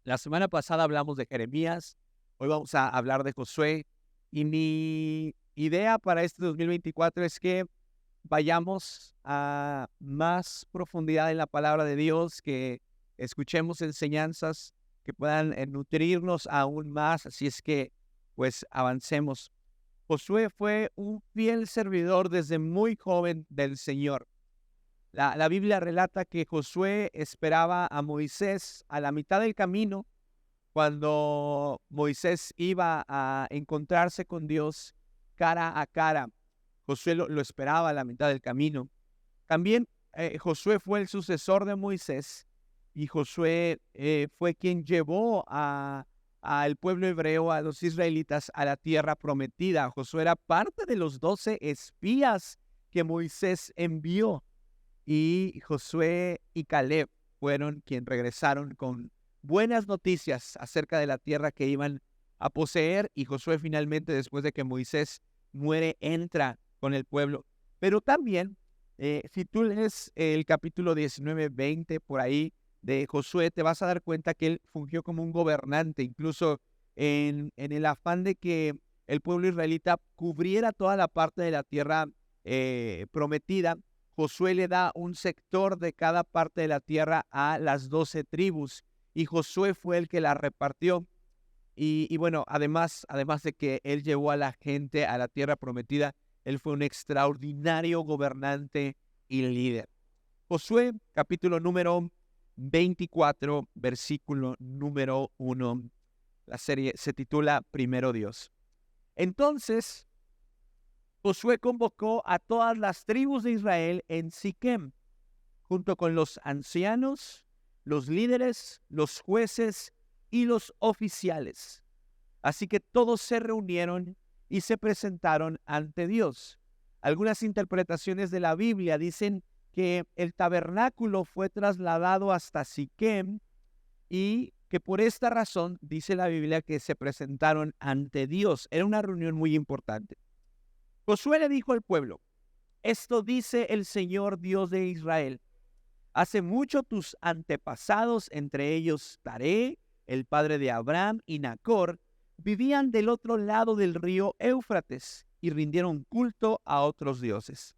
La semana pasada hablamos de Jeremías, hoy vamos a hablar de Josué y mi idea para este 2024 es que vayamos a más profundidad en la palabra de Dios, que escuchemos enseñanzas que puedan nutrirnos aún más, así es que pues avancemos. Josué fue un fiel servidor desde muy joven del Señor. La Biblia relata que Josué esperaba a Moisés a la mitad del camino cuando Moisés iba a encontrarse con Dios cara a cara. Josué lo esperaba a la mitad del camino. También Josué fue el sucesor de Moisés y Josué fue quien llevó al pueblo hebreo, a los israelitas, a la tierra prometida. Josué era parte de los 12 espías que Moisés envió, y Josué y Caleb fueron quienes regresaron con buenas noticias acerca de la tierra que iban a poseer, y Josué finalmente, después de que Moisés muere, entra con el pueblo. Pero también, si tú lees el capítulo 19, 20 por ahí de Josué, te vas a dar cuenta que él fungió como un gobernante, incluso en el afán de que el pueblo israelita cubriera toda la parte de la tierra prometida. Josué le da un sector de cada parte de la tierra a las 12 tribus, y Josué fue el que la repartió. Y bueno, además de que él llevó a la gente a la tierra prometida, él fue un extraordinario gobernante y líder. Josué, capítulo número 24, versículo número 1. La serie se titula Primero Dios. Entonces Josué convocó a todas las tribus de Israel en Siquem, junto con los ancianos, los líderes, los jueces y los oficiales. Así que todos se reunieron y se presentaron ante Dios. Algunas interpretaciones de la Biblia dicen que el tabernáculo fue trasladado hasta Siquem, y que por esta razón dice la Biblia que se presentaron ante Dios. Era una reunión muy importante. Josué le dijo al pueblo: esto dice el Señor Dios de Israel. Hace mucho tus antepasados, entre ellos Taré, el padre de Abraham, y Nacor, vivían del otro lado del río Éufrates y rindieron culto a otros dioses.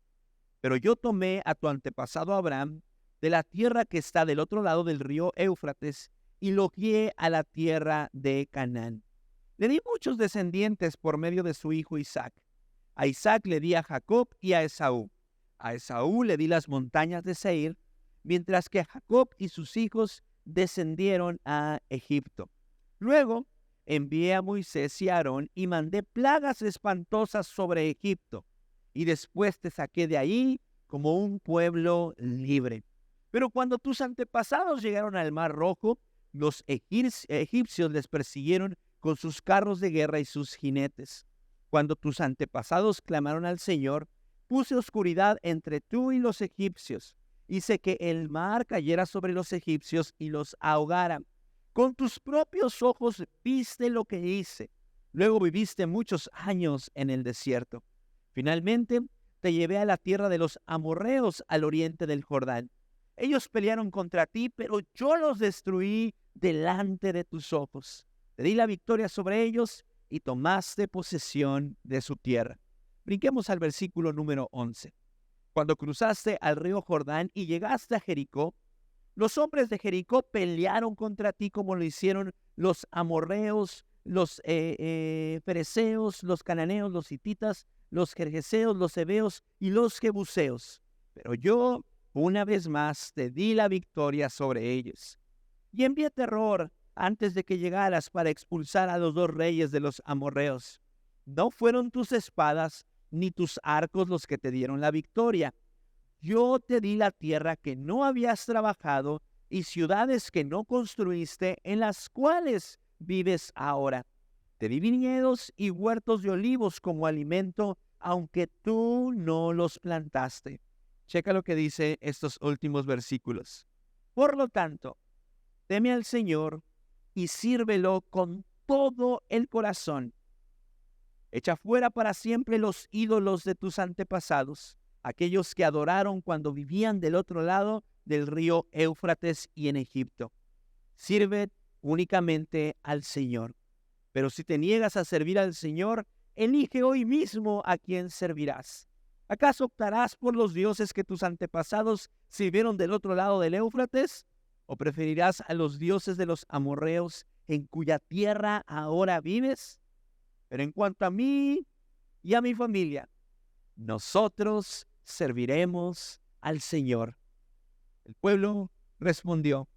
Pero yo tomé a tu antepasado Abraham de la tierra que está del otro lado del río Éufrates y lo guié a la tierra de Canaán. Le di muchos descendientes por medio de su hijo Isaac. A Isaac le di a Jacob y a Esaú. A Esaú le di las montañas de Seir, mientras que Jacob y sus hijos descendieron a Egipto. Luego envié a Moisés y a Aarón y mandé plagas espantosas sobre Egipto, y después te saqué de ahí como un pueblo libre. Pero cuando tus antepasados llegaron al Mar Rojo, los egipcios les persiguieron con sus carros de guerra y sus jinetes. Cuando tus antepasados clamaron al Señor, puse oscuridad entre tú y los egipcios. Hice que el mar cayera sobre los egipcios y los ahogara. Con tus propios ojos viste lo que hice. Luego viviste muchos años en el desierto. Finalmente, te llevé a la tierra de los amorreos al oriente del Jordán. Ellos pelearon contra ti, pero yo los destruí delante de tus ojos. Te di la victoria sobre ellos y tomaste posesión de su tierra. Brinquemos al versículo número 11. Cuando cruzaste al río Jordán y llegaste a Jericó, los hombres de Jericó pelearon contra ti como lo hicieron los amorreos, los fereceos, los cananeos, los hititas, los gergeseos, los heveos y los jebuseos. Pero yo, una vez más, te di la victoria sobre ellos. Y envié terror antes de que llegaras para expulsar a los dos reyes de los amorreos. No fueron tus espadas ni tus arcos los que te dieron la victoria. Yo te di la tierra que no habías trabajado y ciudades que no construiste, en las cuales vives ahora. Te di viñedos y huertos de olivos como alimento, aunque tú no los plantaste. Checa lo que dice estos últimos versículos. Por lo tanto, teme al Señor y sírvelo con todo el corazón. Echa fuera para siempre los ídolos de tus antepasados, aquellos que adoraron cuando vivían del otro lado del río Éufrates y en Egipto. Sirve únicamente al Señor. Pero si te niegas a servir al Señor, elige hoy mismo a quién servirás. ¿Acaso optarás por los dioses que tus antepasados sirvieron del otro lado del Éufrates? ¿O preferirás a los dioses de los amorreos en cuya tierra ahora vives? Pero en cuanto a mí y a mi familia, nosotros serviremos al Señor. El pueblo respondió: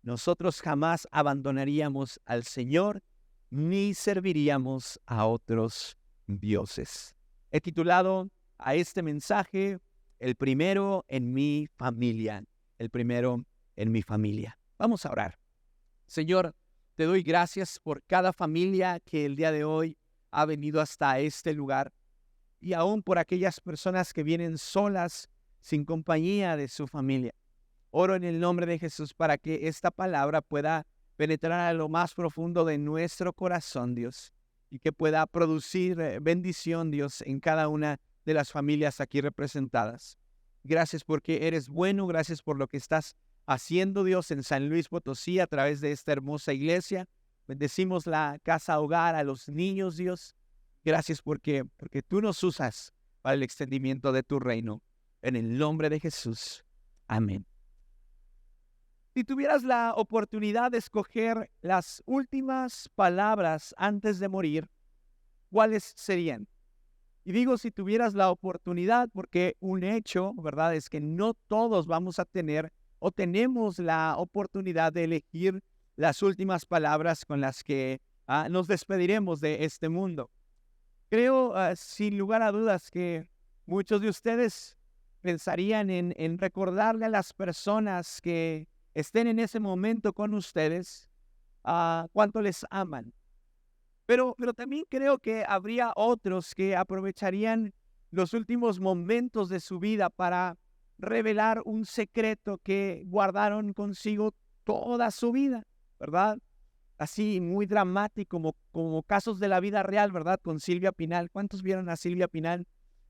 nosotros jamás abandonaríamos al Señor ni serviríamos a otros dioses. He titulado a este mensaje: el primero en mi familia. El primero en mi familia. Vamos a orar. Señor, te doy gracias por cada familia que el día de hoy ha venido hasta este lugar, y aún por aquellas personas que vienen solas, sin compañía de su familia. Oro en el nombre de Jesús para que esta palabra pueda penetrar a lo más profundo de nuestro corazón, Dios, y que pueda producir bendición, Dios, en cada una de las familias aquí representadas. Gracias porque eres bueno, gracias por lo que estás haciendo, Dios, en San Luis Potosí a través de esta hermosa iglesia. Bendecimos la casa hogar, a los niños, Dios. Gracias porque tú nos usas para el extendimiento de tu reino. En el nombre de Jesús. Amén. Si tuvieras la oportunidad de escoger las últimas palabras antes de morir, ¿cuáles serían? Y digo si tuvieras la oportunidad porque un hecho, ¿verdad?, es que no todos vamos a tener o tenemos la oportunidad de elegir las últimas palabras con las que nos despediremos de este mundo. Creo, sin lugar a dudas, que muchos de ustedes pensarían en recordarle a las personas que estén en ese momento con ustedes cuánto les aman. Pero también creo que habría otros que aprovecharían los últimos momentos de su vida para revelar un secreto que guardaron consigo toda su vida, ¿verdad? Así muy dramático, como casos de la vida real, ¿verdad? Con Silvia Pinal. ¿Cuántos vieron a Silvia Pinal?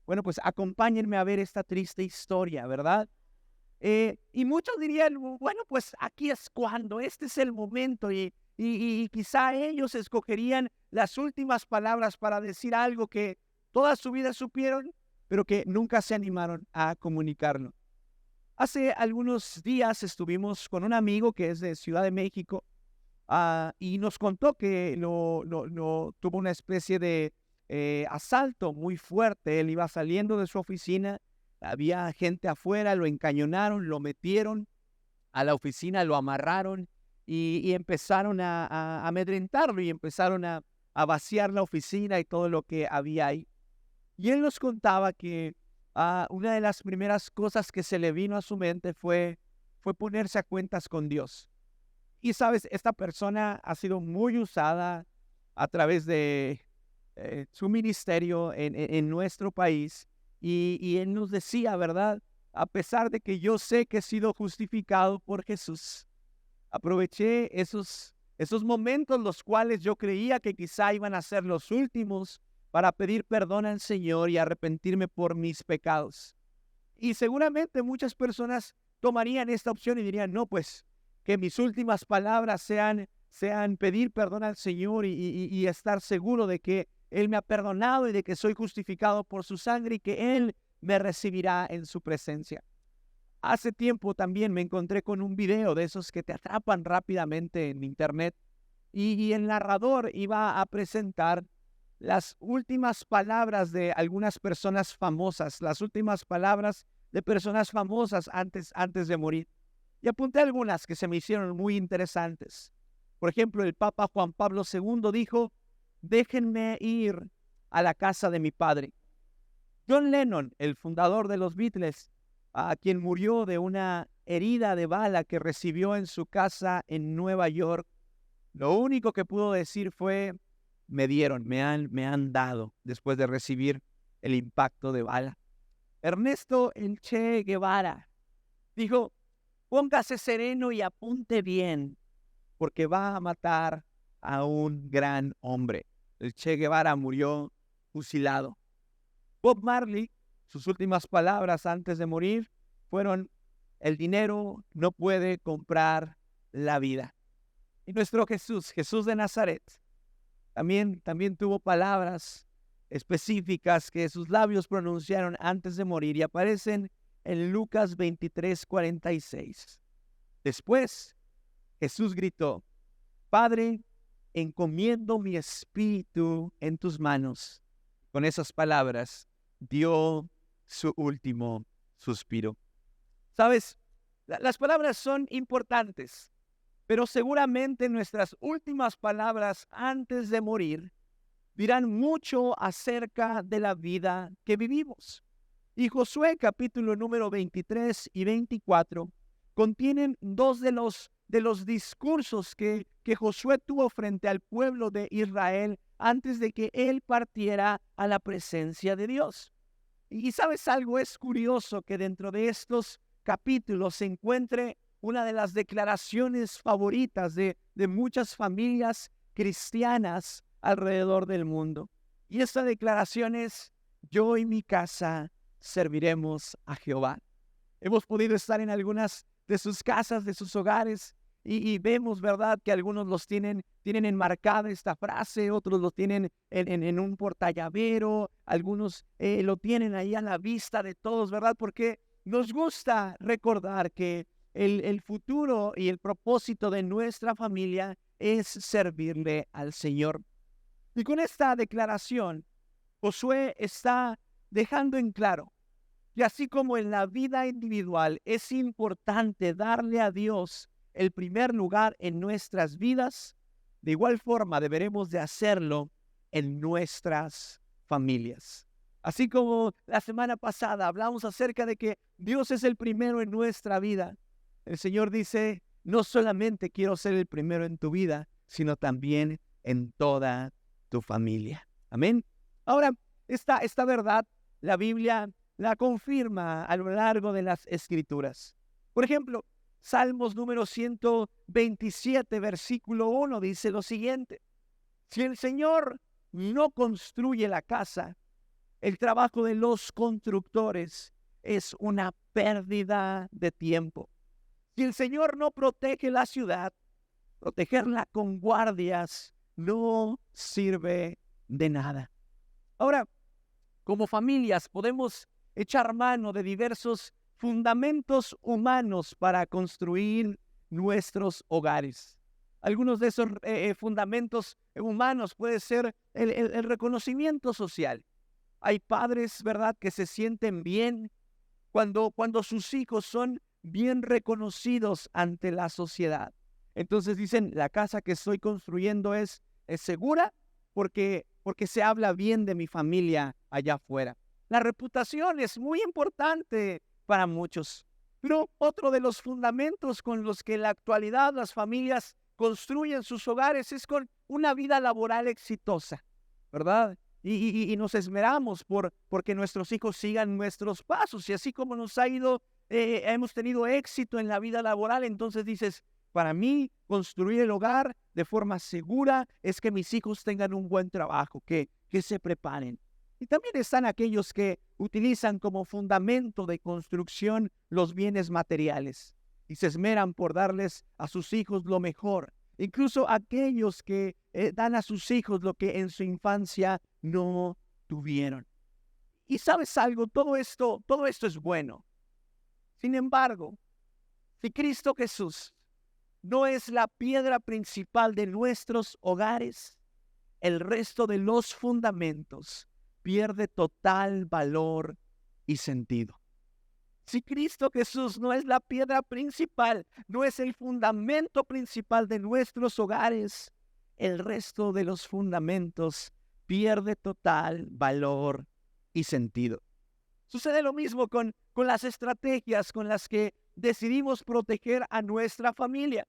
Bueno, pues acompáñenme a ver esta triste historia, ¿verdad? Y muchos dirían, bueno, pues aquí es cuando, este es el momento, y quizá ellos escogerían las últimas palabras para decir algo que toda su vida supieron, pero que nunca se animaron a comunicarlo. Hace algunos días estuvimos con un amigo que es de Ciudad de México, y nos contó que tuvo una especie de asalto muy fuerte. Él iba saliendo de su oficina, había gente afuera, lo encañonaron, lo metieron a la oficina, lo amarraron y empezaron a amedrentarlo y empezaron a vaciar la oficina y todo lo que había ahí. Y él nos contaba que una de las primeras cosas que se le vino a su mente fue ponerse a cuentas con Dios. Y sabes, esta persona ha sido muy usada a través de su ministerio en nuestro país. Y él nos decía, ¿verdad? A pesar de que yo sé que he sido justificado por Jesús, aproveché esos momentos los cuales yo creía que quizá iban a ser los últimos para pedir perdón al Señor y arrepentirme por mis pecados. Y seguramente muchas personas tomarían esta opción y dirían, no, pues que mis últimas palabras sean pedir perdón al Señor y estar seguro de que Él me ha perdonado y de que soy justificado por su sangre y que Él me recibirá en su presencia. Hace tiempo también me encontré con un video de esos que te atrapan rápidamente en internet y el narrador iba a presentar las últimas palabras de algunas personas famosas, las últimas palabras de personas famosas antes de morir. Y apunté algunas que se me hicieron muy interesantes. Por ejemplo, el Papa Juan Pablo II dijo: déjenme ir a la casa de mi padre. John Lennon, el fundador de los Beatles, quien murió de una herida de bala que recibió en su casa en Nueva York, lo único que pudo decir fue: me han dado, después de recibir el impacto de bala. Ernesto el Che Guevara dijo: póngase sereno y apunte bien, porque va a matar a un gran hombre. El Che Guevara murió fusilado. Bob Marley, sus últimas palabras antes de morir fueron: el dinero no puede comprar la vida. Y nuestro Jesús, Jesús de Nazaret, también tuvo palabras específicas que sus labios pronunciaron antes de morir y aparecen en Lucas 23:46. Después, Jesús gritó: Padre, encomiendo mi espíritu en tus manos. Con esas palabras, dio su último suspiro. ¿Sabes? Las palabras son importantes, pero seguramente nuestras últimas palabras antes de morir dirán mucho acerca de la vida que vivimos. Y Josué capítulo número 23 y 24 contienen dos de los discursos que Josué tuvo frente al pueblo de Israel antes de que él partiera a la presencia de Dios. Y sabes algo, es curioso que dentro de estos capítulos se encuentre una de las declaraciones favoritas de muchas familias cristianas alrededor del mundo. Y esta declaración es: yo y mi casa serviremos a Jehová. Hemos podido estar en algunas de sus casas, de sus hogares, y vemos, ¿verdad?, que algunos los tienen enmarcada esta frase, otros lo tienen en un portallavero, algunos lo tienen ahí a la vista de todos, ¿verdad? Porque nos gusta recordar que el futuro y el propósito de nuestra familia es servirle al Señor. Y con esta declaración, Josué está dejando en claro que así como en la vida individual es importante darle a Dios el primer lugar en nuestras vidas, de igual forma deberemos de hacerlo en nuestras familias. Así como la semana pasada hablamos acerca de que Dios es el primero en nuestra vida, el Señor dice: no solamente quiero ser el primero en tu vida, sino también en toda tu familia. Amén. Ahora, esta verdad, la Biblia la confirma a lo largo de las Escrituras. Por ejemplo, Salmos número 127, versículo 1 dice lo siguiente: si el Señor no construye la casa, el trabajo de los constructores es una pérdida de tiempo. Si el Señor no protege la ciudad, protegerla con guardias no sirve de nada. Ahora, como familias podemos echar mano de diversos fundamentos humanos para construir nuestros hogares. Algunos de esos fundamentos humanos puede ser el reconocimiento social. Hay padres, ¿verdad?, que se sienten bien cuando sus hijos son bien reconocidos ante la sociedad. Entonces dicen: la casa que estoy construyendo es segura porque se habla bien de mi familia allá afuera. La reputación es muy importante para muchos, pero otro de los fundamentos con los que en la actualidad las familias construyen sus hogares es con una vida laboral exitosa, ¿verdad? Y nos esmeramos porque nuestros hijos sigan nuestros pasos, y así como nos ha ido, hemos tenido éxito en la vida laboral, entonces dices: para mí, construir el hogar de forma segura es que mis hijos tengan un buen trabajo, que se preparen. Y también están aquellos que utilizan como fundamento de construcción los bienes materiales y se esmeran por darles a sus hijos lo mejor. Incluso aquellos que dan a sus hijos lo que en su infancia no tuvieron. Y sabes algo, todo esto es bueno. Sin embargo, si Cristo Jesús no es la piedra principal de nuestros hogares, el resto de los fundamentos pierde total valor y sentido. Si Cristo Jesús no es la piedra principal, no es el fundamento principal de nuestros hogares, el resto de los fundamentos pierde total valor y sentido. Sucede lo mismo con las estrategias con las que decidimos proteger a nuestra familia.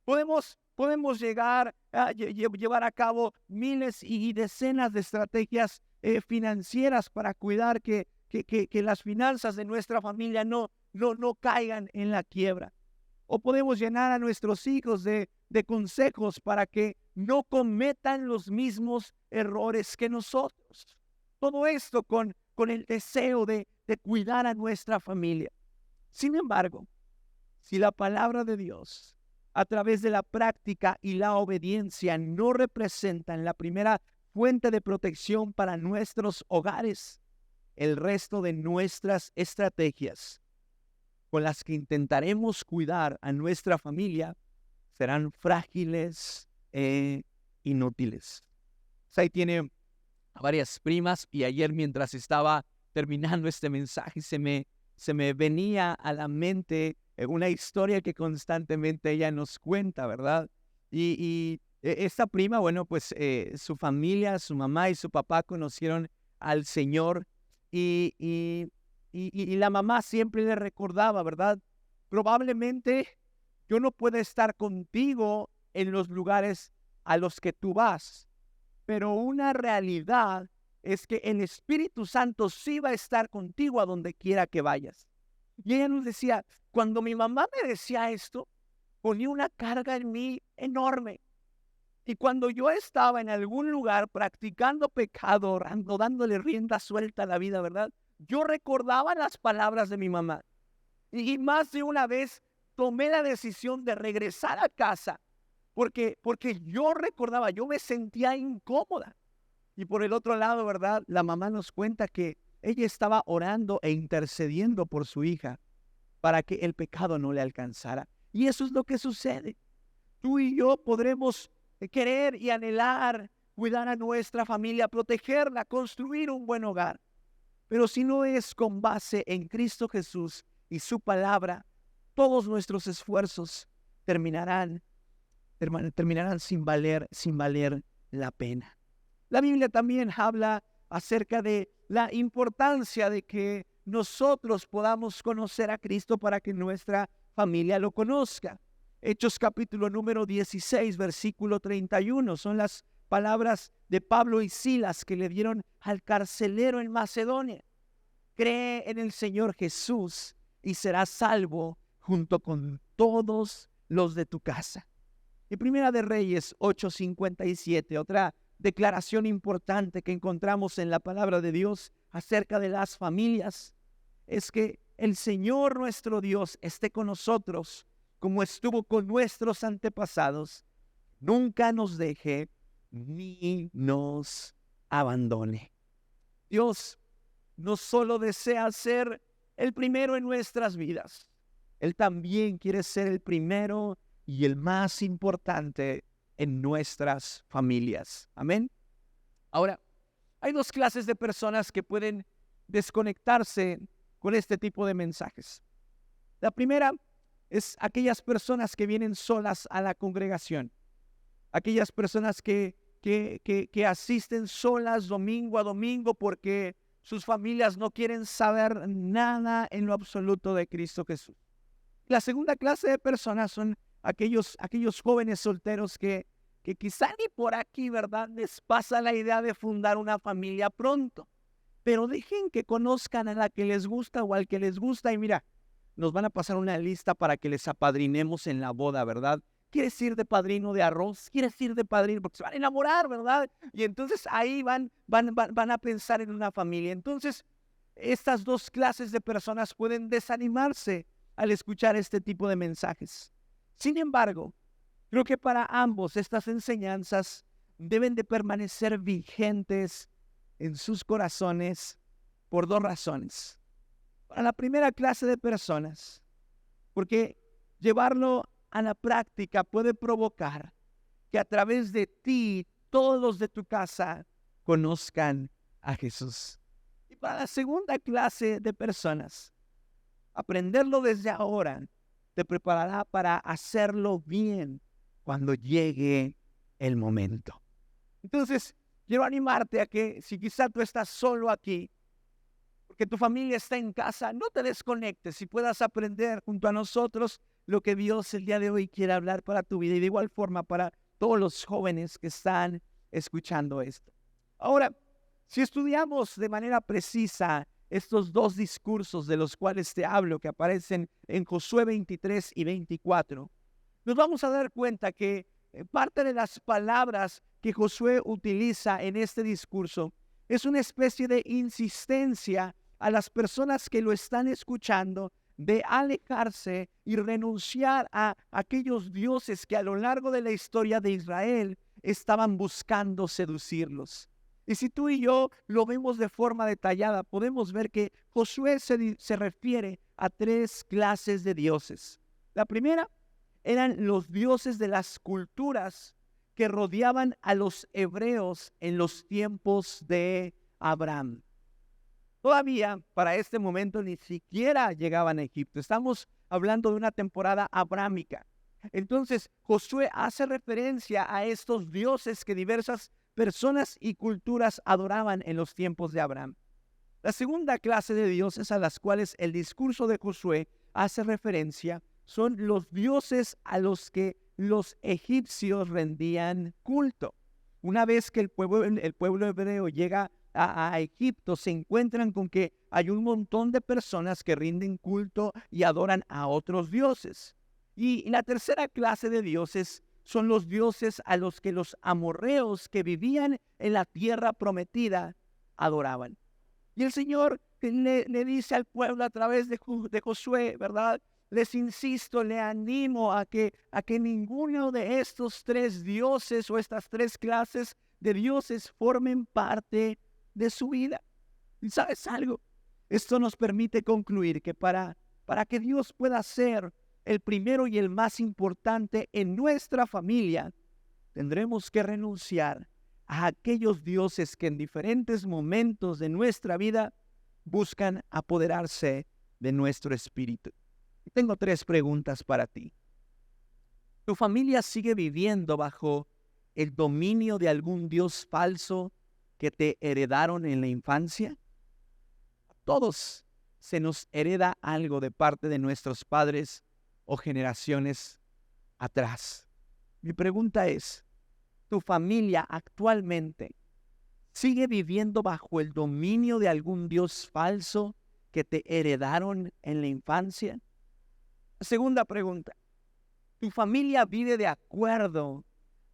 Podemos llegar a llevar a cabo miles y decenas de estrategias financieras para cuidar que las finanzas de nuestra familia no caigan en la quiebra. O podemos llenar a nuestros hijos de consejos para que no cometan los mismos errores que nosotros. Todo esto con el deseo de cuidar a nuestra familia. Sin embargo, si la palabra de Dios a través de la práctica y la obediencia no representan la primera fuente de protección para nuestros hogares, el resto de nuestras estrategias con las que intentaremos cuidar a nuestra familia serán frágiles e inútiles. Ahí tiene varias primas y ayer mientras estaba terminando este mensaje se me venía a la mente una historia que constantemente ella nos cuenta, ¿verdad? Y esta prima, bueno, pues su familia, su mamá y su papá conocieron al Señor y la mamá siempre le recordaba, ¿verdad? Probablemente yo no pueda estar contigo en los lugares a los que tú vas, pero una realidad es que el Espíritu Santo sí va a estar contigo a donde quiera que vayas. Y ella nos decía, cuando mi mamá me decía esto, ponía una carga en mí enorme. Y cuando yo estaba en algún lugar practicando pecado, orando, dándole rienda suelta a la vida, ¿verdad? Yo recordaba las palabras de mi mamá. Y más de una vez tomé la decisión de regresar a casa porque yo recordaba, yo me sentía incómoda. Y por el otro lado, ¿verdad? La mamá nos cuenta que ella estaba orando e intercediendo por su hija para que el pecado no le alcanzara. Y eso es lo que sucede. Tú y yo podremos querer y anhelar cuidar a nuestra familia, protegerla, construir un buen hogar. Pero si no es con base en Cristo Jesús y su palabra, todos nuestros esfuerzos terminarán sin valer la pena. La Biblia también habla acerca de la importancia de que nosotros podamos conocer a Cristo para que nuestra familia lo conozca. Hechos capítulo número 16, versículo 31, son las palabras de Pablo y Silas que le dieron al carcelero en Macedonia. Cree en el Señor Jesús y serás salvo junto con todos los de tu casa. Y Primera de Reyes 8:57, otra declaración importante que encontramos en la palabra de Dios acerca de las familias, es que el Señor nuestro Dios esté con nosotros como estuvo con nuestros antepasados, nunca nos deje ni nos abandone. Dios no solo desea ser el primero en nuestras vidas, Él también quiere ser el primero y el más importante en nuestras familias. Amén. Ahora, hay dos clases de personas que pueden desconectarse con este tipo de mensajes. La primera es aquellas personas que vienen solas a la congregación, aquellas personas que asisten solas domingo a domingo porque sus familias no quieren saber nada en lo absoluto de Cristo Jesús. La segunda clase de personas son aquellos jóvenes solteros que quizá ni por aquí, ¿verdad?, les pasa la idea de fundar una familia pronto, pero dejen que conozcan a la que les gusta o al que les gusta y mira, nos van a pasar una lista para que les apadrinemos en la boda, ¿verdad? ¿Quieres ir de padrino de arroz? ¿Quieres ir de padrino? Porque se van a enamorar, ¿verdad? Y entonces ahí van a pensar en una familia. Entonces, estas dos clases de personas pueden desanimarse al escuchar este tipo de mensajes. Sin embargo, creo que para ambos estas enseñanzas deben de permanecer vigentes en sus corazones por dos razones. Para la primera clase de personas, porque llevarlo a la práctica puede provocar que a través de ti todos los de tu casa conozcan a Jesús. Y para la segunda clase de personas, aprenderlo desde ahora te preparará para hacerlo bien cuando llegue el momento. Entonces, quiero animarte a que si quizá tú estás solo aquí, porque tu familia está en casa, no te desconectes y puedas aprender junto a nosotros lo que Dios el día de hoy quiere hablar para tu vida y de igual forma para todos los jóvenes que están escuchando esto. Ahora, si estudiamos de manera precisa estos dos discursos de los cuales te hablo que aparecen en Josué 23 y 24, nos vamos a dar cuenta que parte de las palabras que Josué utiliza en este discurso es una especie de insistencia a las personas que lo están escuchando de alejarse y renunciar a aquellos dioses que a lo largo de la historia de Israel estaban buscando seducirlos. Y si tú y yo lo vemos de forma detallada, podemos ver que Josué se refiere a tres clases de dioses. La primera eran los dioses de las culturas que rodeaban a los hebreos en los tiempos de Abraham. Todavía para este momento ni siquiera llegaban a Egipto. Estamos hablando de una temporada abrámica. Entonces Josué hace referencia a estos dioses que diversas personas y culturas adoraban en los tiempos de Abraham. La segunda clase de dioses a las cuales el discurso de Josué hace referencia son los dioses a los que los egipcios rendían culto. Una vez que el pueblo hebreo llega a Egipto, se encuentran con que hay un montón de personas que rinden culto y adoran a otros dioses. Y la tercera clase de dioses son los dioses a los que los amorreos que vivían en la tierra prometida adoraban. Y el Señor le dice al pueblo a través de Josué, ¿verdad? Les insisto, le animo a que ninguno de estos tres dioses o estas tres clases de dioses formen parte de su vida. ¿Y sabes algo? Esto nos permite concluir que para que Dios pueda ser el primero y el más importante en nuestra familia, tendremos que renunciar a aquellos dioses que en diferentes momentos de nuestra vida buscan apoderarse de nuestro espíritu. Tengo tres preguntas para ti. ¿Tu familia sigue viviendo bajo el dominio de algún dios falso que te heredaron en la infancia? A todos se nos hereda algo de parte de nuestros padres o generaciones atrás. Mi pregunta es, ¿tu familia actualmente sigue viviendo bajo el dominio de algún dios falso que te heredaron en la infancia? Segunda pregunta, ¿tu familia vive de acuerdo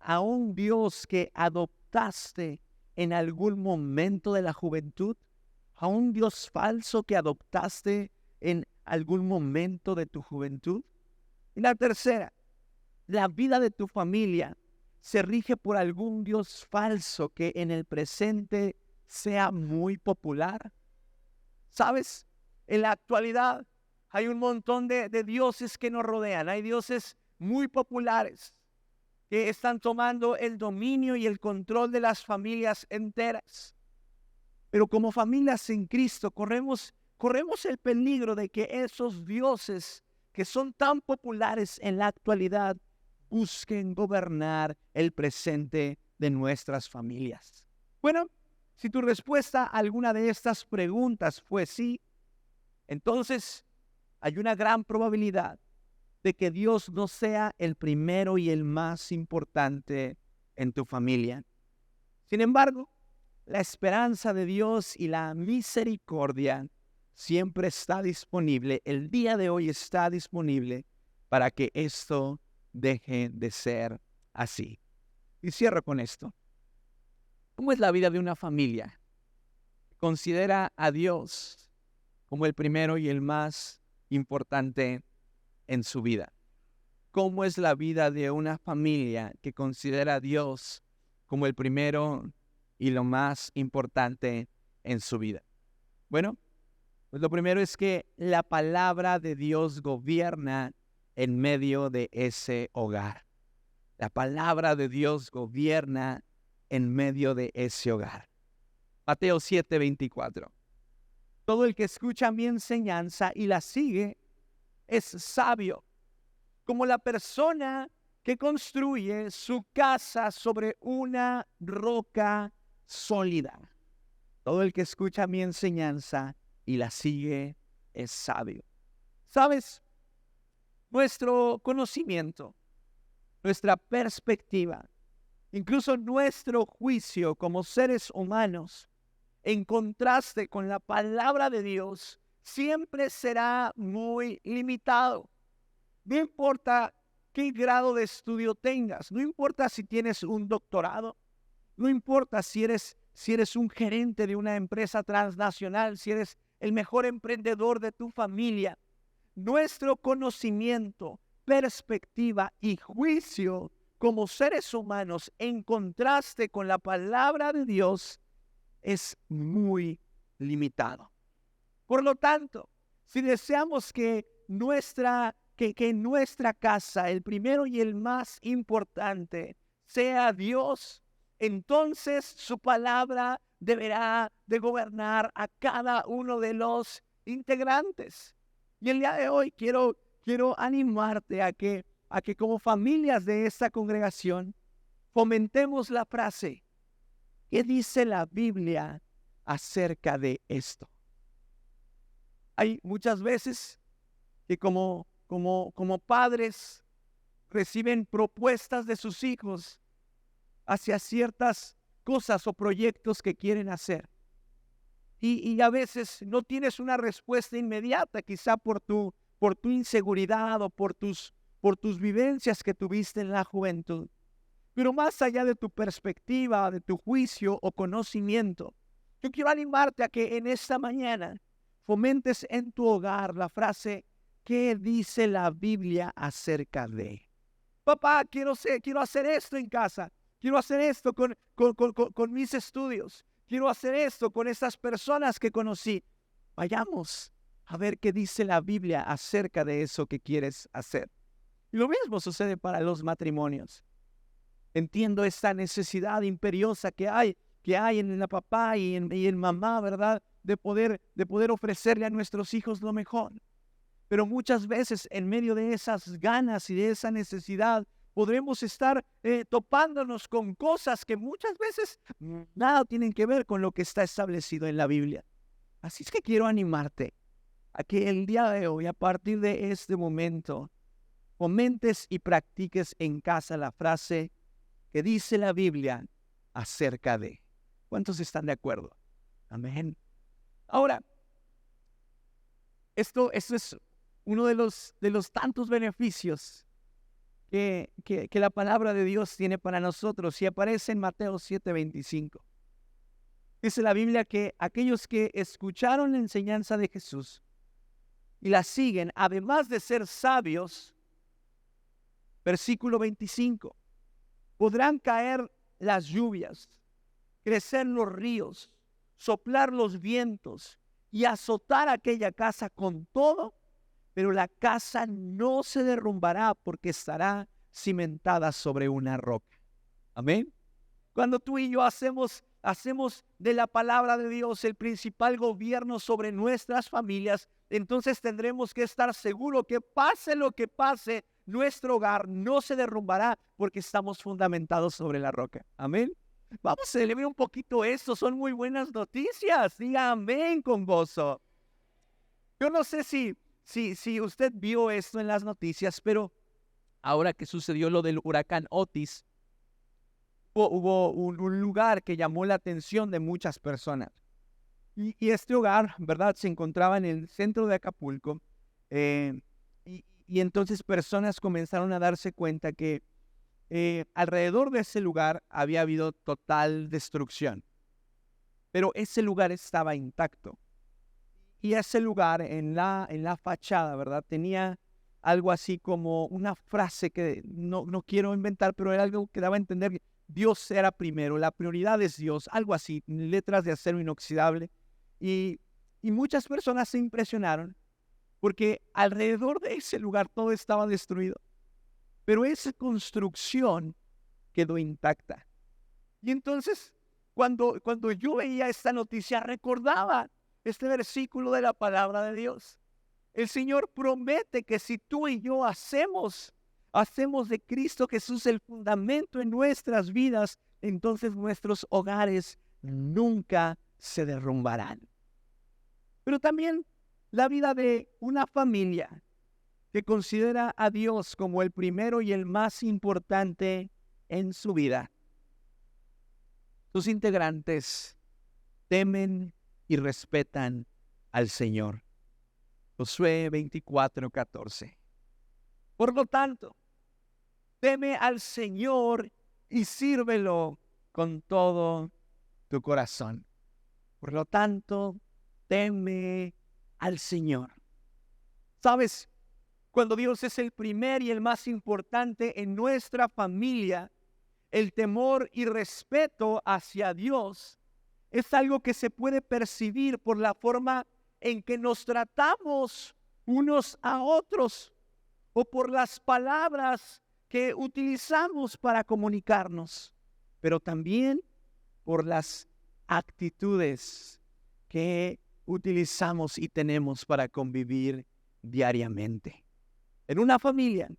a un Dios que adoptaste en algún momento de la juventud? ¿A un Dios falso que adoptaste en algún momento de tu juventud? Y la tercera, ¿la vida de tu familia se rige por algún Dios falso que en el presente sea muy popular? ¿Sabes? En la actualidad hay un montón de dioses que nos rodean. Hay dioses muy populares que están tomando el dominio y el control de las familias enteras. Pero como familias en Cristo corremos el peligro de que esos dioses que son tan populares en la actualidad busquen gobernar el presente de nuestras familias. Bueno, si tu respuesta a alguna de estas preguntas fue sí, entonces hay una gran probabilidad de que Dios no sea el primero y el más importante en tu familia. Sin embargo, la esperanza de Dios y la misericordia siempre está disponible. El día de hoy está disponible para que esto deje de ser así. Y cierro con esto. ¿Cómo es la vida de una familia que considera a Dios como el primero y el más importante en su vida? ¿Cómo es la vida de una familia que considera a Dios como el primero y lo más importante en su vida? Bueno, pues lo primero es que la palabra de Dios gobierna en medio de ese hogar. La palabra de Dios gobierna en medio de ese hogar. Mateo 7:24. Todo el que escucha mi enseñanza y la sigue es sabio, como la persona que construye su casa sobre una roca sólida. Todo el que escucha mi enseñanza y la sigue es sabio. ¿Sabes? Nuestro conocimiento, nuestra perspectiva, incluso nuestro juicio como seres humanos, en contraste con la palabra de Dios, siempre será muy limitado. No importa qué grado de estudio tengas, no importa si tienes un doctorado, no importa si eres un gerente de una empresa transnacional, si eres el mejor emprendedor de tu familia. nuestro conocimiento, perspectiva y juicio como seres humanos en contraste con la palabra de Dios es muy limitado. Por lo tanto, si deseamos que en nuestra casa el primero y el más importante sea Dios, entonces su palabra deberá de gobernar a cada uno de los integrantes. Y el día de hoy quiero animarte a que como familias de esta congregación fomentemos la frase: ¿qué dice la Biblia acerca de esto? Hay muchas veces que como padres reciben propuestas de sus hijos hacia ciertas cosas o proyectos que quieren hacer. Y a veces no tienes una respuesta inmediata, quizá por tu inseguridad o por tus vivencias que tuviste en la juventud. Pero más allá de tu perspectiva, de tu juicio o conocimiento, yo quiero animarte a que en esta mañana fomentes en tu hogar la frase: ¿qué dice la Biblia acerca de? Papá, quiero hacer esto en casa. Quiero hacer esto con mis estudios. Quiero hacer esto con esas personas que conocí. Vayamos a ver qué dice la Biblia acerca de eso que quieres hacer. Y lo mismo sucede para los matrimonios. Entiendo esta necesidad imperiosa que hay en la papá y en mamá, ¿verdad? De poder ofrecerle a nuestros hijos lo mejor. Pero muchas veces en medio de esas ganas y de esa necesidad podremos estar topándonos con cosas que muchas veces nada tienen que ver con lo que está establecido en la Biblia. Así es que quiero animarte a que el día de hoy, a partir de este momento, fomentes y practiques en casa la frase: ¿qué dice la Biblia acerca de? ¿Cuántos están de acuerdo? Amén. Ahora, esto es uno de los tantos beneficios que la palabra de Dios tiene para nosotros, y aparece en Mateo 7:25. Dice la Biblia que aquellos que escucharon la enseñanza de Jesús y la siguen, además de ser sabios, versículo 25, podrán caer las lluvias, crecer los ríos, soplar los vientos y azotar aquella casa con todo, pero la casa no se derrumbará porque estará cimentada sobre una roca. Amén. Cuando tú y yo hacemos de la palabra de Dios el principal gobierno sobre nuestras familias, entonces tendremos que estar seguros que pase lo que pase, nuestro hogar no se derrumbará porque estamos fundamentados sobre la roca. Amén. Vamos a celebrar un poquito esto, son muy buenas noticias. Diga amén con gozo. Yo no sé si usted vio esto en las noticias, pero ahora que sucedió lo del huracán Otis, hubo un lugar que llamó la atención de muchas personas. Y este hogar, ¿verdad?, se encontraba en el centro de Acapulco. Y entonces personas comenzaron a darse cuenta que alrededor de ese lugar había habido total destrucción. Pero ese lugar estaba intacto. Y ese lugar en la fachada, ¿verdad?, tenía algo así como una frase que no quiero inventar, pero era algo que daba a entender que Dios era primero, la prioridad es Dios, algo así, letras de acero inoxidable. Y muchas personas se impresionaron porque alrededor de ese lugar todo estaba destruido, pero esa construcción quedó intacta. Y entonces, cuando yo veía esta noticia, recordaba este versículo de la palabra de Dios. El Señor promete que si tú y yo hacemos de Cristo Jesús el fundamento en nuestras vidas, entonces nuestros hogares nunca se derrumbarán. Pero también la vida de una familia que considera a Dios como el primero y el más importante en su vida. Sus integrantes temen y respetan al Señor. Josué 24:14. Por lo tanto, teme al Señor y sírvelo con todo tu corazón. Por lo tanto, teme al Señor. ¿Sabes? Cuando Dios es el primer y el más importante en nuestra familia, el temor y respeto hacia Dios es algo que se puede percibir por la forma en que nos tratamos unos a otros o por las palabras que utilizamos para comunicarnos, pero también por las actitudes que utilizamos y tenemos para convivir diariamente. En una familia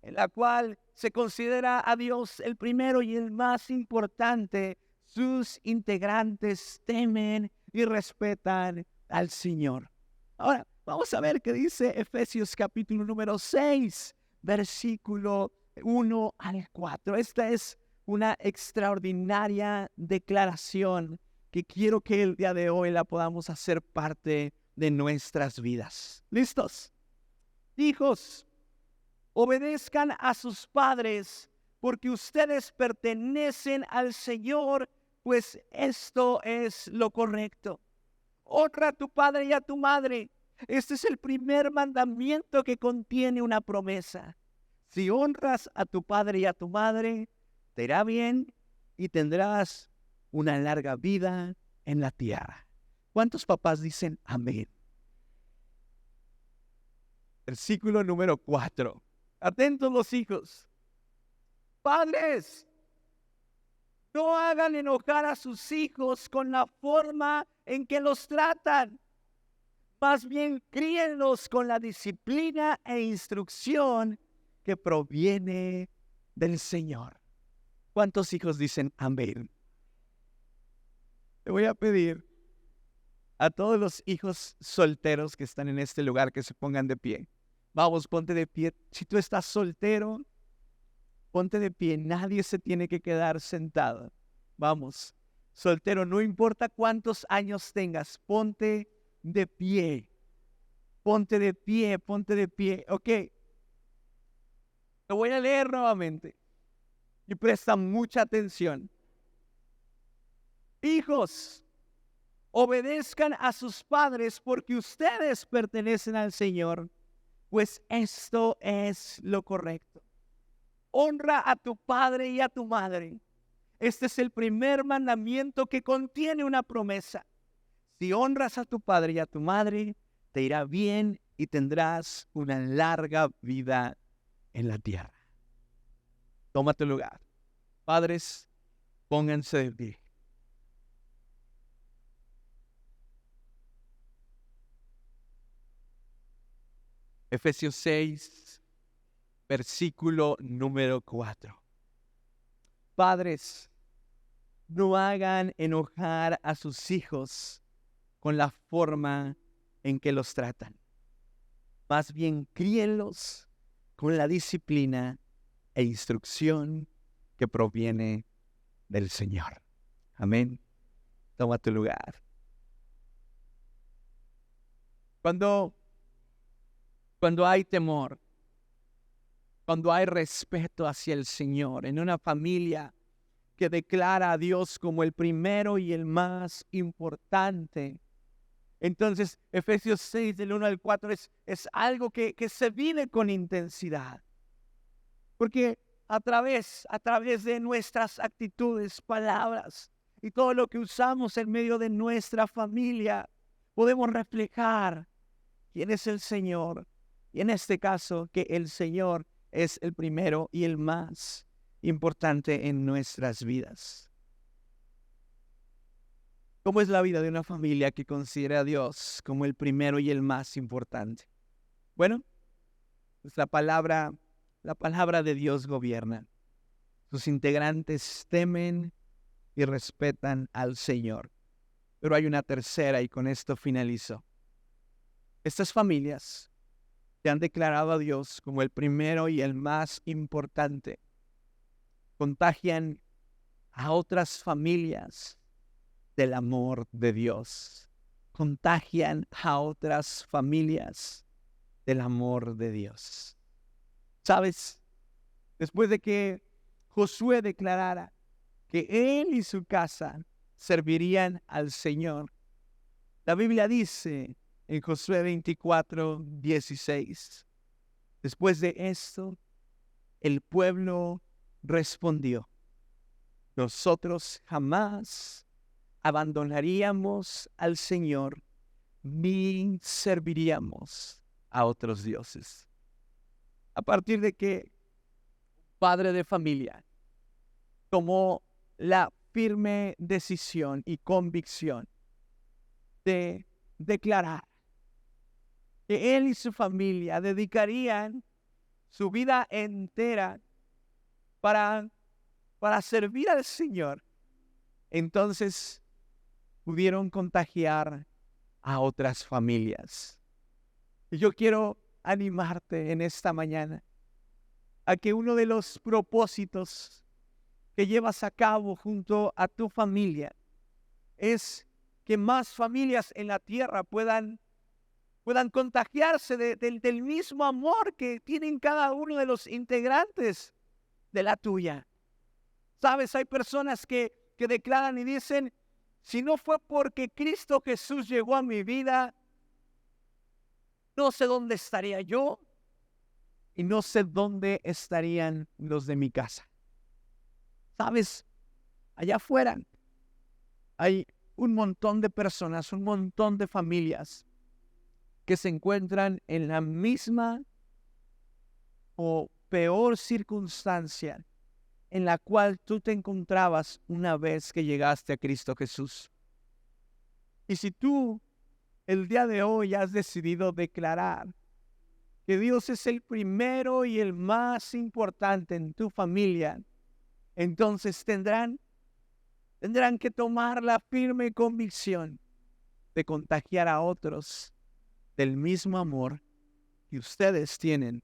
en la cual se considera a Dios el primero y el más importante, sus integrantes temen y respetan al Señor. Ahora, vamos a ver qué dice Efesios capítulo número 6, versículo 1 al 4. Esta es una extraordinaria declaración que quiero que el día de hoy la podamos hacer parte de nuestras vidas. ¿Listos? Hijos, obedezcan a sus padres, porque ustedes pertenecen al Señor, pues esto es lo correcto. Honra a tu padre y a tu madre. Este es el primer mandamiento que contiene una promesa. Si honras a tu padre y a tu madre, te irá bien y tendrás una larga vida en la tierra. ¿Cuántos papás dicen amén? Versículo número 4. Atentos los hijos. Padres, no hagan enojar a sus hijos con la forma en que los tratan. Más bien, críenlos con la disciplina e instrucción que proviene del Señor. ¿Cuántos hijos dicen amén? Te voy a pedir a todos los hijos solteros que están en este lugar que se pongan de pie. Vamos, ponte de pie. Si tú estás soltero, ponte de pie. Nadie se tiene que quedar sentado. Vamos, soltero, no importa cuántos años tengas, ponte de pie. Ponte de pie, ponte de pie. Ok. Lo voy a leer nuevamente. Y presta mucha atención. Hijos, obedezcan a sus padres porque ustedes pertenecen al Señor, pues esto es lo correcto. Honra a tu padre y a tu madre. Este es el primer mandamiento que contiene una promesa. Si honras a tu padre y a tu madre, te irá bien y tendrás una larga vida en la tierra. Toma tu lugar. Padres, pónganse de pie. Efesios 6, versículo número 4. Padres, no hagan enojar a sus hijos con la forma en que los tratan. Más bien, críenlos con la disciplina e instrucción que proviene del Señor. Amén. Toma tu lugar. Cuando hay temor, cuando hay respeto hacia el Señor, en una familia que declara a Dios como el primero y el más importante, entonces Efesios 6 del 1 al 4 es algo que se vive con intensidad. Porque a través de nuestras actitudes, palabras y todo lo que usamos en medio de nuestra familia, podemos reflejar quién es el Señor. Y en este caso, que el Señor es el primero y el más importante en nuestras vidas. ¿Cómo es la vida de una familia que considera a Dios como el primero y el más importante? Bueno, pues la palabra de Dios gobierna. Sus integrantes temen y respetan al Señor. Pero hay una tercera y con esto finalizo. Estas familias que han declarado a Dios como el primero y el más importante, contagian a otras familias del amor de Dios. Contagian a otras familias del amor de Dios. ¿Sabes? Después de que Josué declarara que él y su casa servirían al Señor, la Biblia dice en Josué 24:16. Después de esto, el pueblo respondió: nosotros jamás abandonaríamos al Señor ni serviríamos a otros dioses. A partir de que padre de familia tomó la firme decisión y convicción de declarar que él y su familia dedicarían su vida entera para servir al Señor, entonces pudieron contagiar a otras familias. Y yo quiero animarte en esta mañana a que uno de los propósitos que llevas a cabo junto a tu familia es que más familias en la tierra puedan contagiarse del mismo amor que tienen cada uno de los integrantes de la tuya. Sabes, hay personas que declaran y dicen: si no fue porque Cristo Jesús llegó a mi vida, no sé dónde estaría yo y no sé dónde estarían los de mi casa. Sabes, allá afuera hay un montón de personas, un montón de familias que se encuentran en la misma o peor circunstancia en la cual tú te encontrabas una vez que llegaste a Cristo Jesús. Y si tú el día de hoy has decidido declarar que Dios es el primero y el más importante en tu familia, entonces tendrán que tomar la firme convicción de contagiar a otros del mismo amor que ustedes tienen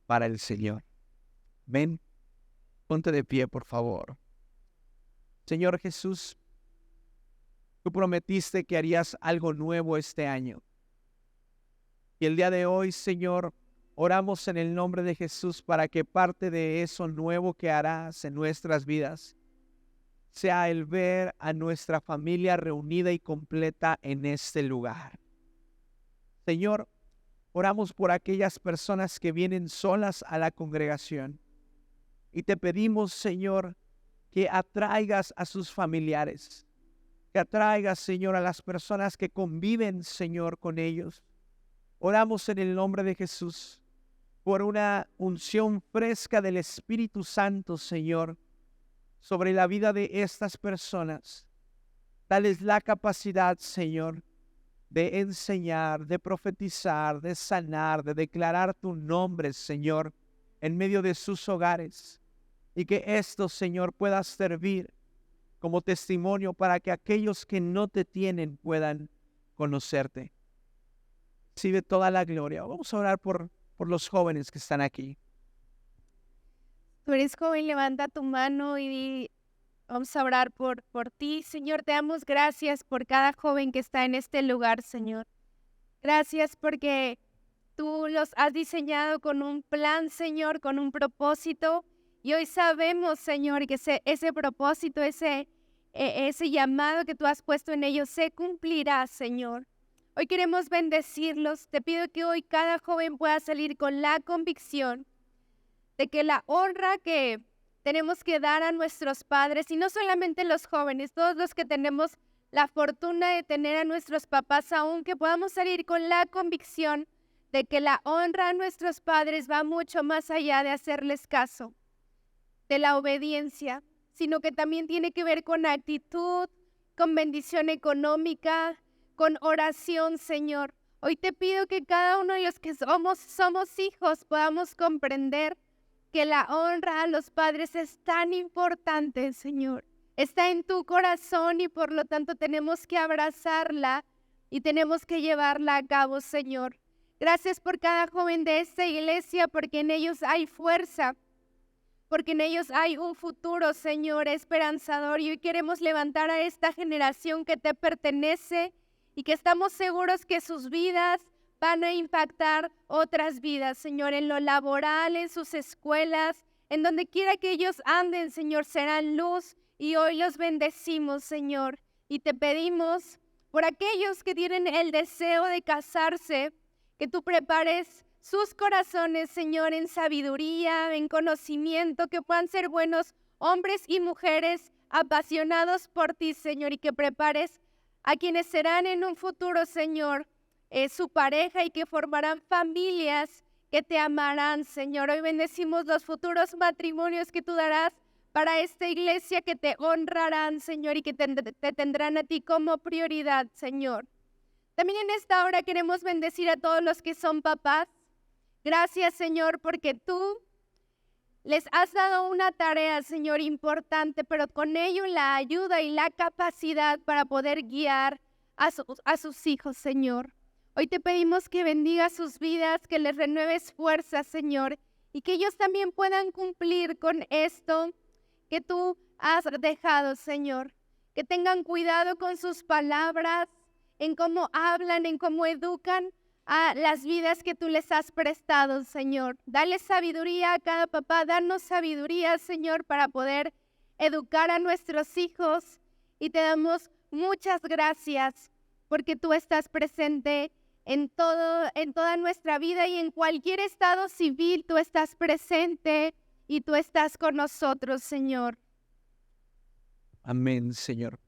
para el Señor. Ven, ponte de pie, por favor. Señor Jesús, tú prometiste que harías algo nuevo este año. Y el día de hoy, Señor, oramos en el nombre de Jesús para que parte de eso nuevo que harás en nuestras vidas sea el ver a nuestra familia reunida y completa en este lugar. Señor, oramos por aquellas personas que vienen solas a la congregación. Y te pedimos, Señor, que atraigas a sus familiares, que atraigas, Señor, a las personas que conviven, Señor, con ellos. Oramos en el nombre de Jesús por una unción fresca del Espíritu Santo, Señor, sobre la vida de estas personas. Dales la capacidad, Señor, de enseñar, de profetizar, de sanar, de declarar tu nombre, Señor, en medio de sus hogares. Y que esto, Señor, pueda servir como testimonio para que aquellos que no te tienen puedan conocerte. Recibe toda la gloria. Vamos a orar por los jóvenes que están aquí. Tú eres joven, levanta tu mano y vamos a orar por ti. Señor, te damos gracias por cada joven que está en este lugar, Señor. Gracias porque tú los has diseñado con un plan, Señor, con un propósito. Y hoy sabemos, Señor, que ese propósito, ese llamado que tú has puesto en ellos se cumplirá, Señor. Hoy queremos bendecirlos. Te pido que hoy cada joven pueda salir con la convicción de que la honra que tenemos que dar a nuestros padres, y no solamente los jóvenes, todos los que tenemos la fortuna de tener a nuestros papás aún, que podamos salir con la convicción de que la honra a nuestros padres va mucho más allá de hacerles caso, de la obediencia, sino que también tiene que ver con actitud, con bendición económica, con oración, Señor. Hoy te pido que cada uno de los que somos hijos podamos comprender que la honra a los padres es tan importante, Señor. Está en tu corazón y por lo tanto tenemos que abrazarla y tenemos que llevarla a cabo, Señor. Gracias por cada joven de esta iglesia, porque en ellos hay fuerza, porque en ellos hay un futuro, Señor, esperanzador. Y hoy queremos levantar a esta generación que te pertenece y que estamos seguros que sus vidas van a impactar otras vidas, Señor, en lo laboral, en sus escuelas, en donde quiera que ellos anden, Señor, serán luz. Y hoy los bendecimos, Señor, y te pedimos por aquellos que tienen el deseo de casarse, que tú prepares sus corazones, Señor, en sabiduría, en conocimiento, que puedan ser buenos hombres y mujeres apasionados por ti, Señor, y que prepares a quienes serán en un futuro, Señor, su pareja y que formarán familias que te amarán, Señor. Hoy bendecimos los futuros matrimonios que tú darás para esta iglesia, que te honrarán, Señor, y que te tendrán a ti como prioridad, Señor. También en esta hora queremos bendecir a todos los que son papás. Gracias, Señor, porque tú les has dado una tarea, Señor, importante, pero con ello la ayuda y la capacidad para poder guiar a sus hijos, Señor. Hoy te pedimos que bendigas sus vidas, que les renueves fuerzas, Señor, y que ellos también puedan cumplir con esto que tú has dejado, Señor. Que tengan cuidado con sus palabras, en cómo hablan, en cómo educan a las vidas que tú les has prestado, Señor. Dale sabiduría a cada papá, danos sabiduría, Señor, para poder educar a nuestros hijos. Y te damos muchas gracias porque tú estás presente en toda nuestra vida y en cualquier estado civil. Tú estás presente y tú estás con nosotros, Señor. Amén, Señor.